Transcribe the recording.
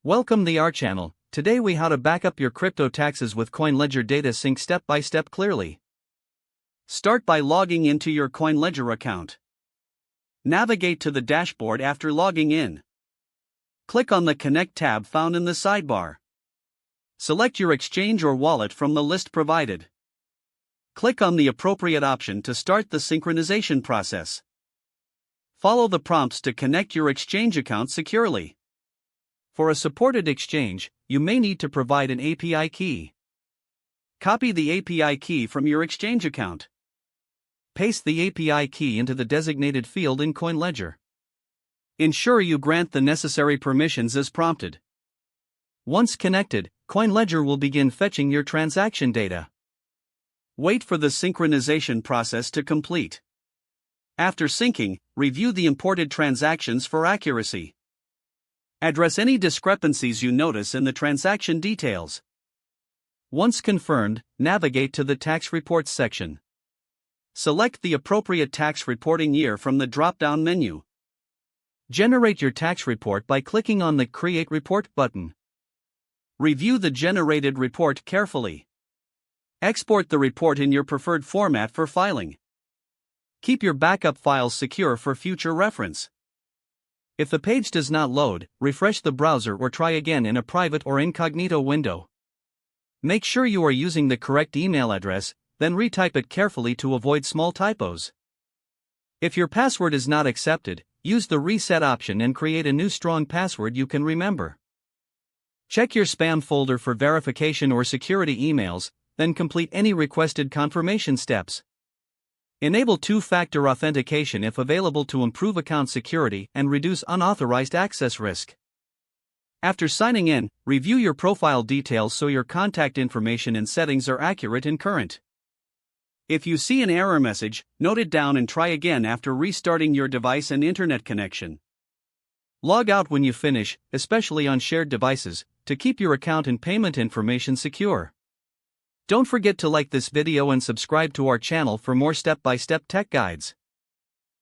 Welcome to our channel. Today we how to back up your crypto taxes with CoinLedger data sync step by step clearly. Start by logging into your CoinLedger account. Navigate to the dashboard after logging in. Click on the Connect tab found in the sidebar. Select your exchange or wallet from the list provided. Click on the appropriate option to start the synchronization process. Follow the prompts to connect your exchange account securely. For a supported exchange, you may need to provide an API key. Copy the API key from your exchange account. Paste the API key into the designated field in CoinLedger. Ensure you grant the necessary permissions as prompted. Once connected, CoinLedger will begin fetching your transaction data. Wait for the synchronization process to complete. After syncing, review the imported transactions for accuracy. Address any discrepancies you notice in the transaction details. Once confirmed, navigate to the Tax Reports section. Select the appropriate tax reporting year from the drop-down menu. Generate your tax report by clicking on the Create Report button. Review the generated report carefully. Export the report in your preferred format for filing. Keep your backup files secure for future reference. If the page does not load, refresh the browser or try again in a private or incognito window. Make sure you are using the correct email address, then retype it carefully to avoid small typos. If your password is not accepted, use the reset option and create a new strong password you can remember. Check your spam folder for verification or security emails, then complete any requested confirmation steps. Enable two-factor authentication if available to improve account security and reduce unauthorized access risk. After signing in, review your profile details so your contact information and settings are accurate and current. If you see an error message, note it down and try again after restarting your device and internet connection. Log out when you finish, especially on shared devices, to keep your account and payment information secure. Don't forget to like this video and subscribe to our channel for more step-by-step tech guides.